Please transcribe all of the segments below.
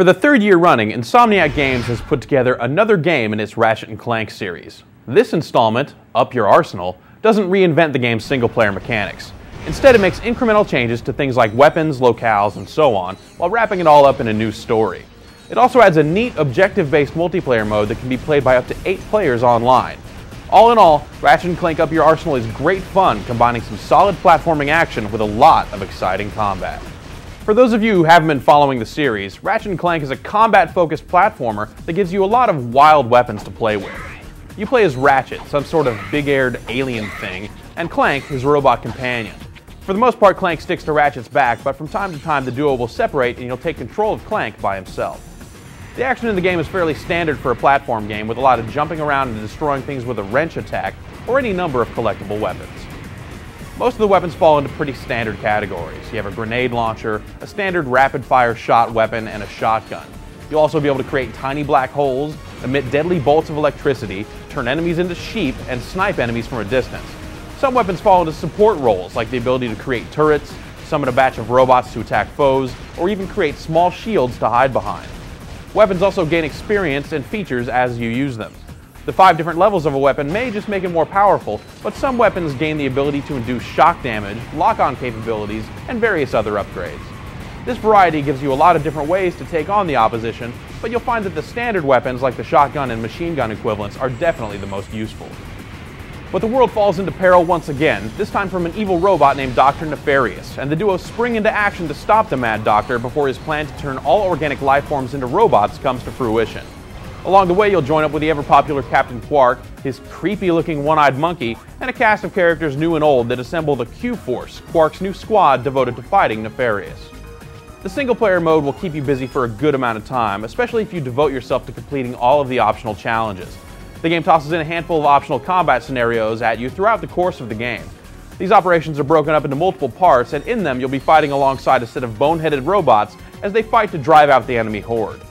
For the third year running, Insomniac Games has put together another game in its Ratchet and Clank series. This installment, Up Your Arsenal, doesn't reinvent the game's single-player mechanics. Instead, it makes incremental changes to things like weapons, locales, and so on, while wrapping it all up in a new story. It also adds a neat, objective-based multiplayer mode that can be played by up to 8 players online. All in all, Ratchet and Clank Up Your Arsenal is great fun, combining some solid platforming action with a lot of exciting combat. For those of you who haven't been following the series, Ratchet and Clank is a combat-focused platformer that gives you a lot of wild weapons to play with. You play as Ratchet, some sort of big-eared alien thing, and Clank, his robot companion. For the most part, Clank sticks to Ratchet's back, but from time to time the duo will separate and you'll take control of Clank by himself. The action in the game is fairly standard for a platform game, with a lot of jumping around and destroying things with a wrench attack or any number of collectible weapons. Most of the weapons fall into pretty standard categories. You have a grenade launcher, a standard rapid-fire shot weapon, and a shotgun. You'll also be able to create tiny black holes, emit deadly bolts of electricity, turn enemies into sheep, and snipe enemies from a distance. Some weapons fall into support roles, like the ability to create turrets, summon a batch of robots to attack foes, or even create small shields to hide behind. Weapons also gain experience and features as you use them. The 5 different levels of a weapon may just make it more powerful, but some weapons gain the ability to induce shock damage, lock-on capabilities, and various other upgrades. This variety gives you a lot of different ways to take on the opposition, but you'll find that the standard weapons like the shotgun and machine gun equivalents are definitely the most useful. But the world falls into peril once again, this time from an evil robot named Dr. Nefarious, and the duo spring into action to stop the Mad Doctor before his plan to turn all organic life forms into robots comes to fruition. Along the way, you'll join up with the ever-popular Captain Quark, his creepy-looking one-eyed monkey, and a cast of characters new and old that assemble the Q-Force, Quark's new squad devoted to fighting Nefarious. The single-player mode will keep you busy for a good amount of time, especially if you devote yourself to completing all of the optional challenges. The game tosses in a handful of optional combat scenarios at you throughout the course of the game. These operations are broken up into multiple parts, and in them you'll be fighting alongside a set of boneheaded robots as they fight to drive out the enemy horde.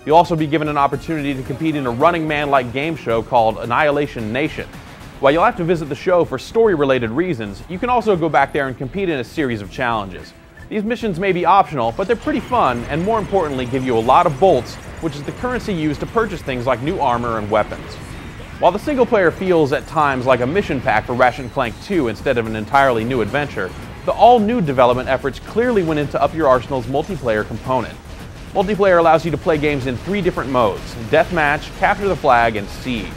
You'll also be given an opportunity to compete in a Running Man-like game show called Annihilation Nation. While you'll have to visit the show for story-related reasons, you can also go back there and compete in a series of challenges. These missions may be optional, but they're pretty fun, and more importantly give you a lot of bolts, which is the currency used to purchase things like new armor and weapons. While the single player feels at times like a mission pack for Ratchet and Clank 2 instead of an entirely new adventure, the all-new development efforts clearly went into Up Your Arsenal's multiplayer component. Multiplayer allows you to play games in 3 different modes: Deathmatch, Capture the Flag, and Siege.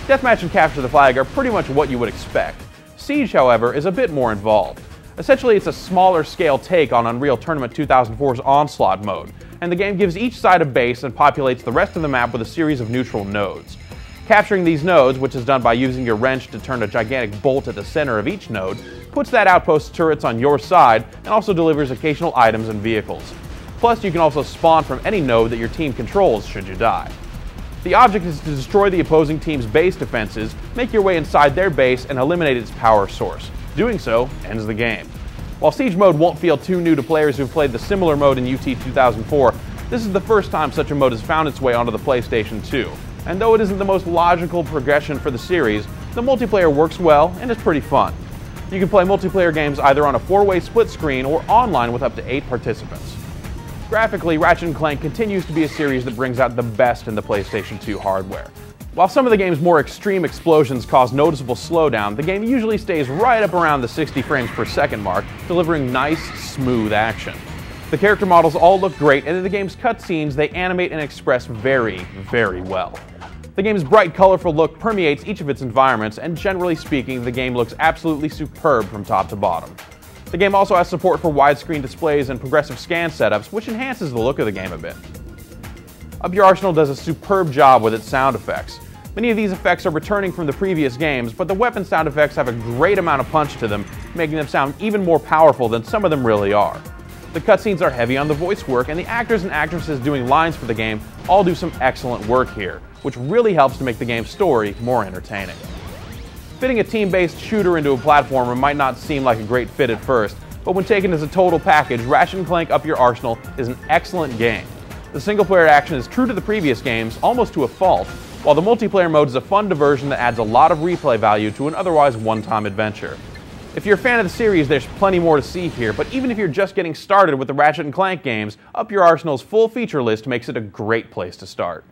Deathmatch and Capture the Flag are pretty much what you would expect. Siege, however, is a bit more involved. Essentially, it's a smaller scale take on Unreal Tournament 2004's Onslaught mode, and the game gives each side a base and populates the rest of the map with a series of neutral nodes. Capturing these nodes, which is done by using your wrench to turn a gigantic bolt at the center of each node, puts that outpost's turrets on your side and also delivers occasional items and vehicles. Plus, you can also spawn from any node that your team controls should you die. The object is to destroy the opposing team's base defenses, make your way inside their base, and eliminate its power source. Doing so ends the game. While Siege mode won't feel too new to players who've played the similar mode in UT 2004, this is the first time such a mode has found its way onto the PlayStation 2. And though it isn't the most logical progression for the series, the multiplayer works well and is pretty fun. You can play multiplayer games either on a 4-way split screen or online with up to 8 participants. Graphically, Ratchet & Clank continues to be a series that brings out the best in the PlayStation 2 hardware. While some of the game's more extreme explosions cause noticeable slowdown, the game usually stays right up around the 60 frames per second mark, delivering nice, smooth action. The character models all look great, and in the game's cutscenes, they animate and express very, very well. The game's bright, colorful look permeates each of its environments, and generally speaking, the game looks absolutely superb from top to bottom. The game also has support for widescreen displays and progressive scan setups, which enhances the look of the game a bit. Up Your Arsenal does a superb job with its sound effects. Many of these effects are returning from the previous games, but the weapon sound effects have a great amount of punch to them, making them sound even more powerful than some of them really are. The cutscenes are heavy on the voice work, and the actors and actresses doing lines for the game all do some excellent work here, which really helps to make the game's story more entertaining. Fitting a team-based shooter into a platformer might not seem like a great fit at first, but when taken as a total package, Ratchet & Clank Up Your Arsenal is an excellent game. The single-player action is true to the previous games, almost to a fault, while the multiplayer mode is a fun diversion that adds a lot of replay value to an otherwise one-time adventure. If you're a fan of the series, there's plenty more to see here, but even if you're just getting started with the Ratchet and Clank games, Up Your Arsenal's full feature list makes it a great place to start.